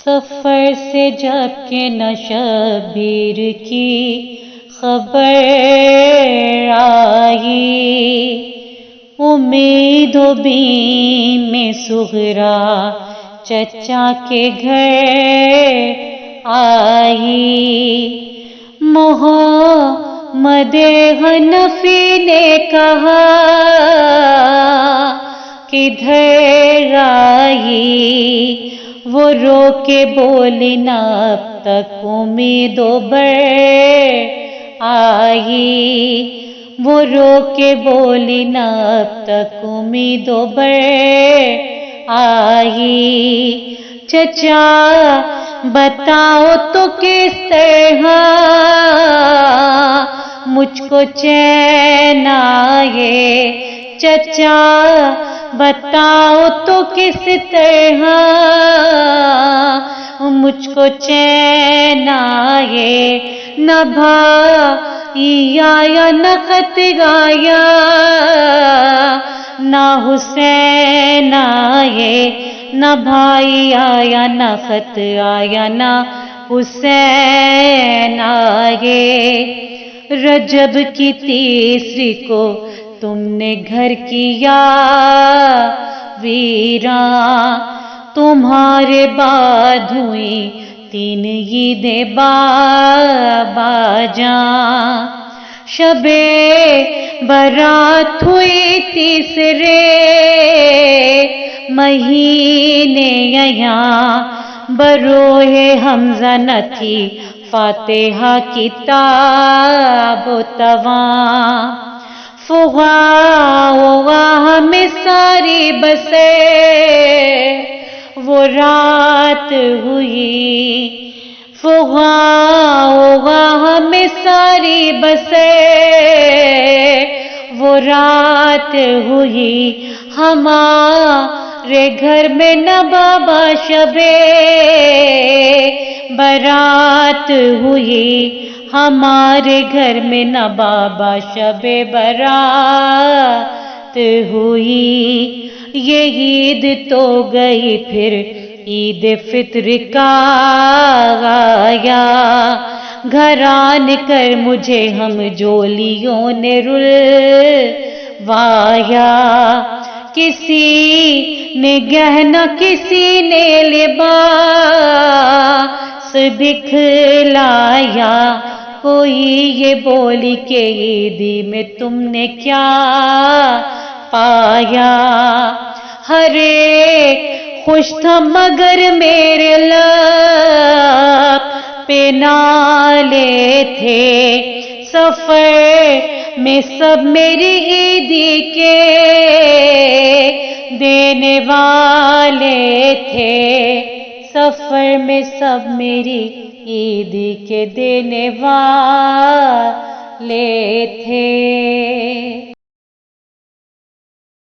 سفر سے جب کہ نہ شبیر کی خبر آئی، امید و بیم میں صغرا چچا کے گھر آئی۔ محمد حنفی نے کہا کدھر آئی، وہ رو کے بولی نہ اب تک امید و بر آئی، وہ رو کے بولی نہ اب تک امید و بر آئی۔ چچا بتاؤ تو کس طرح مجھ کو چین آئے، چچا بتاؤ تو کس طرح مجھ کو چین آئے، نہ بھائی آیا نہ خط آیا، نہ حسین آئے، نہ بھائی آیا نہ خط آیا، نہ حسین آئے۔ رجب کی تیسری کو تم نے گھر کیا ویراں، تمہارے بعد ہوئی 3 عیدیں بابا جان، شب برات ہوئی تیسرے مہینے یہاں، بروئے حمزہ نہ تھی فاتحہ کتاب و تواں، فغاں میں ساری بسے وہ رات ہوئی، فغاں میں ساری بسے وہ رات ہوئی، ہمارے گھر میں نہ بابا شب برات ہوئی، ہمارے گھر میں نہ بابا شب برات ہوئی۔ یہ عید تو گئی پھر عید فطر کا آیا، گھر آن کر مجھے ہم جولیوں نے رلوایا، کسی نے گہنا کسی نے لباس دکھلایا، کوئی یہ بولی کہ عیدی میں تم نے کیا پایا، ہر ایک خوش تھا مگر میرے لب پہ نالے تھے، سفر میں سب میری عیدی کے دینے والے تھے، سفر میں سب میری عیدی کے دینے والے تھے۔